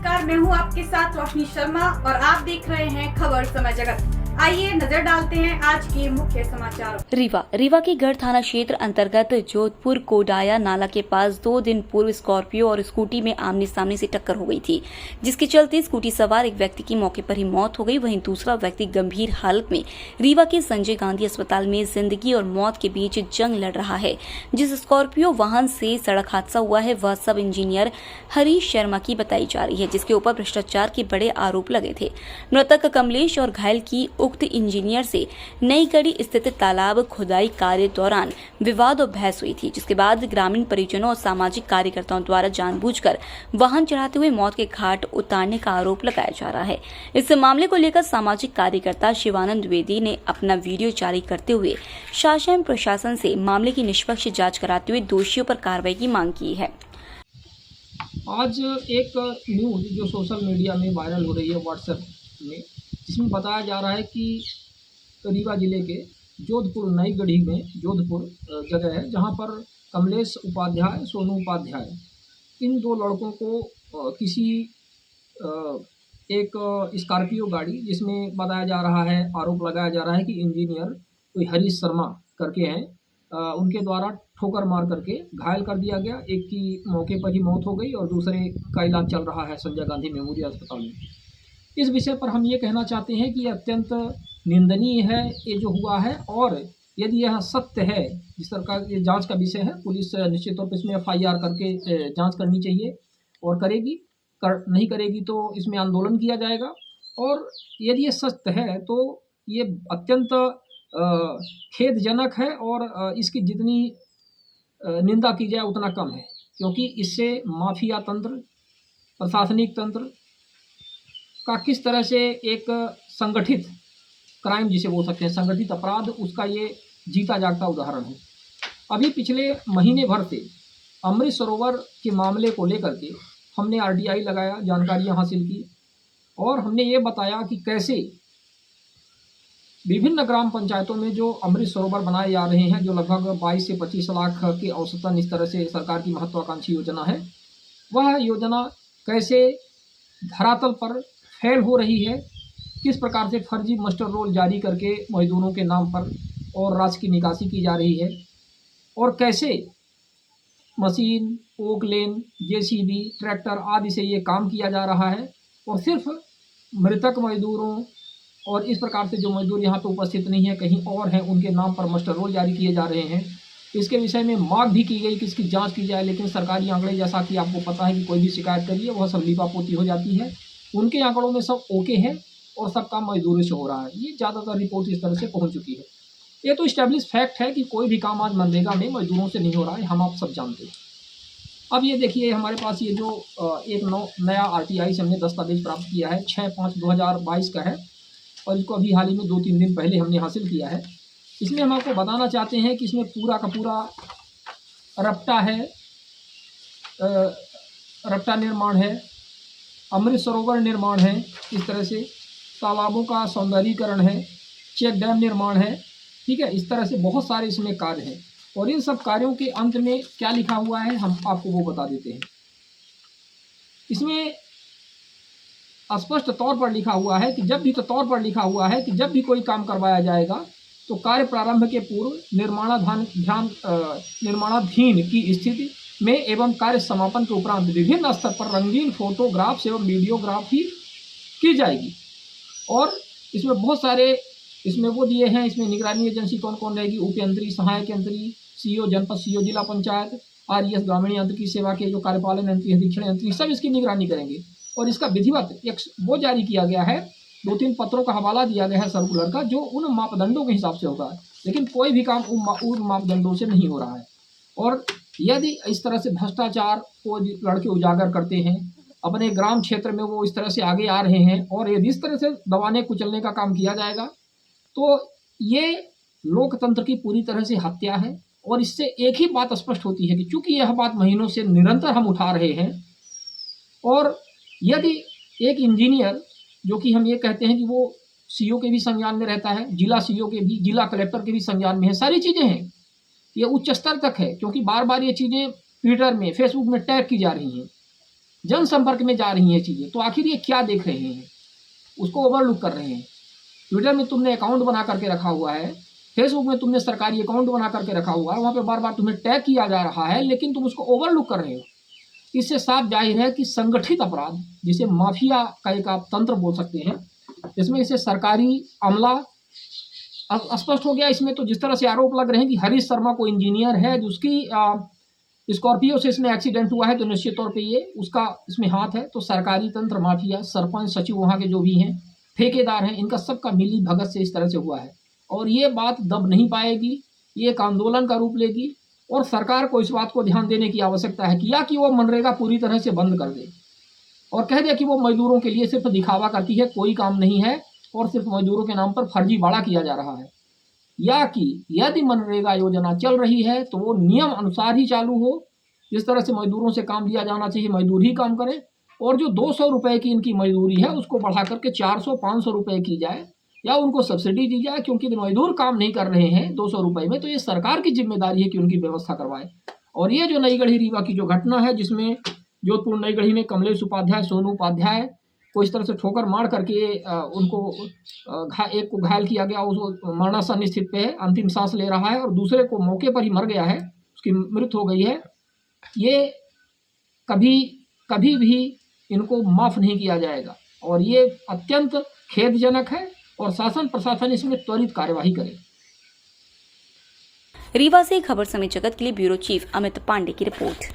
नमस्कार, मैं हूं आपके साथ रोशनी शर्मा और आप देख रहे हैं खबर समय जगत। आइए नजर डालते हैं आज के मुख्य समाचारों। रीवा के गढ़ थाना क्षेत्र अंतर्गत जोधपुर कोडाया नाला के पास 2 दिन पूर्व स्कॉर्पियो और स्कूटी में आमने सामने से टक्कर हो गई थी, जिसके चलते स्कूटी सवार एक व्यक्ति की मौके पर ही मौत हो गई। वहीं दूसरा व्यक्ति गंभीर हालत में रीवा के संजय गांधी अस्पताल में जिंदगी और मौत के बीच जंग लड़ रहा है। जिस स्कॉर्पियो वाहन से सड़क हादसा हुआ है वह सब इंजीनियर हरीश शर्मा की बताई जा रही है, जिसके ऊपर भ्रष्टाचार के बड़े आरोप लगे थे। मृतक कमलेश और घायल की उक्त इंजीनियर से नई गढ़ी स्थित तालाब खुदाई कार्य दौरान विवाद और बहस हुई थी, जिसके बाद ग्रामीण परिजनों और सामाजिक कार्यकर्ताओं द्वारा जानबूझकर वाहन चढ़ाते हुए मौत के घाट उतारने का आरोप लगाया जा रहा है। इस मामले को लेकर सामाजिक कार्यकर्ता शिवानंद द्विवेदी ने अपना वीडियो जारी करते हुए शासन प्रशासन से मामले की निष्पक्ष जांच कराते हुए दोषियों पर कार्रवाई की मांग की है। आज एक न्यूज़ जो सोशल मीडिया में वायरल हो रही है व्हाट्सएप में, जिसमें बताया जा रहा है कि रीवा जिले के जोधपुर नई गढ़ी में जोधपुर जगह है जहां पर कमलेश उपाध्याय, सोनू उपाध्याय, इन 2 लड़कों को किसी एक स्कॉर्पियो गाड़ी, जिसमें बताया जा रहा है, आरोप लगाया जा रहा है कि इंजीनियर कोई हरीश शर्मा करके हैं, उनके द्वारा ठोकर मार करके घायल कर दिया गया। एक की मौके पर ही मौत हो गई और दूसरे का इलाज चल रहा है संजय गांधी मेमोरियल अस्पताल में। इस विषय पर हम ये कहना चाहते हैं कि ये अत्यंत निंदनीय है ये जो हुआ है, और यदि यह सत्य है, जिस सरकार ये जांच का विषय है, पुलिस निश्चित तौर पर इसमें FIR करके जांच करनी चाहिए और करेगी। नहीं करेगी तो इसमें आंदोलन किया जाएगा। और यदि ये सत्य है तो ये अत्यंत खेदजनक है और इसकी जितनी निंदा की जाए उतना कम है, क्योंकि इससे माफिया तंत्र, प्रशासनिक तंत्र का किस तरह से एक संगठित क्राइम जिसे बोल सकते हैं, संगठित अपराध, उसका ये जीता जागता उदाहरण है। अभी पिछले महीने भर से अमृत सरोवर के मामले को लेकर के हमने RDI लगाया, जानकारियां हासिल की और हमने ये बताया कि कैसे विभिन्न ग्राम पंचायतों में जो अमृत सरोवर बनाए जा रहे हैं, जो लगभग 22 से 25 लाख के औसतन इस तरह से सरकार की महत्वाकांक्षी योजना है, वह योजना कैसे धरातल पर फेल हो रही है, किस प्रकार से फर्जी मास्टर रोल जारी करके मजदूरों के नाम पर और राशि की निकासी की जा रही है, और कैसे मशीन, पोकलेन, JCB, ट्रैक्टर आदि से ये काम किया जा रहा है, और सिर्फ मृतक मजदूरों और इस प्रकार से जो मजदूर यहाँ पे उपस्थित नहीं है, कहीं और हैं, उनके नाम पर मास्टर रोल जारी किए जा रहे हैं। इसके विषय में मांग भी की गई कि इसकी जांच की जाए, लेकिन सरकारी आंकड़े, जैसा कि आपको पता है कि कोई भी शिकायत करिए वह सब लीपापोती हो जाती है। उनके आंकड़ों में सब ओके है और सब काम मजदूरी से हो रहा है। ये ज़्यादातर रिपोर्ट इस तरह से पहुँच चुकी है। ये तो इस्टेब्लिश फैक्ट है कि कोई भी काम आज मनरेगा में मजदूरों से नहीं हो रहा है, हम आप सब जानते हैं। अब ये देखिए, हमारे पास ये जो एक नया RTI से हमने दस्तावेज प्राप्त किया है, 6/5/2022 का है, और इसको अभी हाल ही में 2-3 दिन पहले हमने हासिल किया है। इसमें हम आपको बताना चाहते हैं कि इसमें पूरा का पूरा रपटा है, रपटा निर्माण है, अमृत सरोवर निर्माण है, इस तरह से तालाबों का सौंदर्यीकरण है, चेक डैम निर्माण है, ठीक है। इस तरह से बहुत सारे इसमें कार्य हैं, और इन सब कार्यों के अंत में क्या लिखा हुआ है हम आपको वो बता देते हैं। इसमें स्पष्ट तौर पर लिखा हुआ है कि जब भी कोई काम करवाया जाएगा तो कार्य प्रारंभ के पूर्व निर्माणाधीन की स्थिति में एवं कार्य समापन के उपरांत विभिन्न स्तर पर रंगीन फोटोग्राफ्स एवं वीडियोग्राफी की जाएगी। और इसमें बहुत सारे इसमें वो दिए हैं, इसमें निगरानी एजेंसी कौन कौन रहेगी, उप यंत्री, सहायक यंत्री, CO, जनपद CO, जिला पंचायत, RES, ग्रामीण यांत्रिकी सेवा के जो कार्यपालन यंत्री, अधीक्षण यंत्री, सब इसकी निगरानी करेंगे। और इसका विधिवत एक वो जारी किया गया है, 2-3 पत्रों का हवाला दिया गया है सर्कुलर का, जो उन मापदंडों के हिसाब से होगा, लेकिन कोई भी काम उन मापदंडों से नहीं हो रहा है। और यदि इस तरह से भ्रष्टाचार को लड़के उजागर करते हैं, अपने ग्राम क्षेत्र में वो इस तरह से आगे आ रहे हैं, और यदि इस तरह से दबाने कुचलने का काम किया जाएगा तो ये लोकतंत्र की पूरी तरह से हत्या है। और इससे एक ही बात स्पष्ट होती है कि चूंकि यह बात महीनों से निरंतर हम उठा रहे हैं, और यदि एक इंजीनियर, जो कि हम ये कहते हैं कि वो CO के भी संज्ञान में रहता है, जिला CO के भी, जिला कलेक्टर के भी संज्ञान में है, सारी चीज़ें हैं, ये उच्च स्तर तक है, क्योंकि बार बार ये चीज़ें ट्विटर में, फेसबुक में टैग की जा रही हैं। जनसंपर्क में जा रही हैं चीज़ें, तो आखिर ये क्या देख रहे हैं, उसको ओवरलुक कर रहे हैं। ट्विटर में तुमने अकाउंट बना करके रखा हुआ है, फेसबुक में तुमने सरकारी अकाउंट बना करके रखा हुआ है, वहाँ पे बार बार तुम्हें टैग किया जा रहा है, लेकिन तुम उसको ओवरलुक कर रहे हो। इससे साफ जाहिर है कि संगठित अपराध, जिसे माफिया का एक आप तंत्र बोल सकते हैं, इसमें इसे सरकारी अमला स्पष्ट हो गया। इसमें तो जिस तरह से आरोप लग रहे हैं कि हरीश शर्मा को इंजीनियर है, जिसकी स्कॉर्पियो से इसमें एक्सीडेंट हुआ है, तो निश्चित तौर पे ये उसका इसमें हाथ है। तो सरकारी तंत्र, माफिया, सरपंच, सचिव वहाँ के जो भी हैं, ठेकेदार हैं, इनका सबका मिली भगत से इस तरह से हुआ है। और ये बात दब नहीं पाएगी, ये एक आंदोलन का रूप लेगी और सरकार को इस बात को ध्यान देने की आवश्यकता है कि या कि वो मनरेगा पूरी तरह से बंद कर दे और कह दे कि वो मजदूरों के लिए सिर्फ दिखावा करती है, कोई काम नहीं है और सिर्फ मजदूरों के नाम पर फर्जीवाड़ा किया जा रहा है, या कि यदि मनरेगा योजना चल रही है तो वो नियम अनुसार ही चालू हो। जिस तरह से मजदूरों से काम लिया जाना चाहिए, मजदूर ही काम करें, और जो 200 रुपये की इनकी मजदूरी है उसको बढ़ा करके 400-500 रुपये की जाए या उनको सब्सिडी दी जाए, क्योंकि मजदूर काम नहीं कर रहे हैं 200 रुपये में, तो ये सरकार की जिम्मेदारी है कि उनकी व्यवस्था करवाए। और ये जो नई गढ़ी रीवा की जो घटना है, जिसमें जोधपुर नई गढ़ी में कमलेश उपाध्याय, सोनू उपाध्याय को इस तरह से ठोकर मार करके उनको एक को घायल किया गया, उसको मरणासन स्थिति पे है, अंतिम सांस ले रहा है, और दूसरे को मौके पर ही मर गया है, उसकी मृत्यु हो गई है। ये कभी भी इनको माफ़ नहीं किया जाएगा और ये अत्यंत खेदजनक है और शासन प्रशासन इसमें त्वरित कार्यवाही करे। रीवा से खबर समय जगत के लिए ब्यूरो चीफ अमित पांडे की report.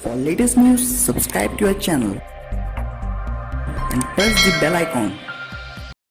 For latest news, subscribe to our channel and press the bell icon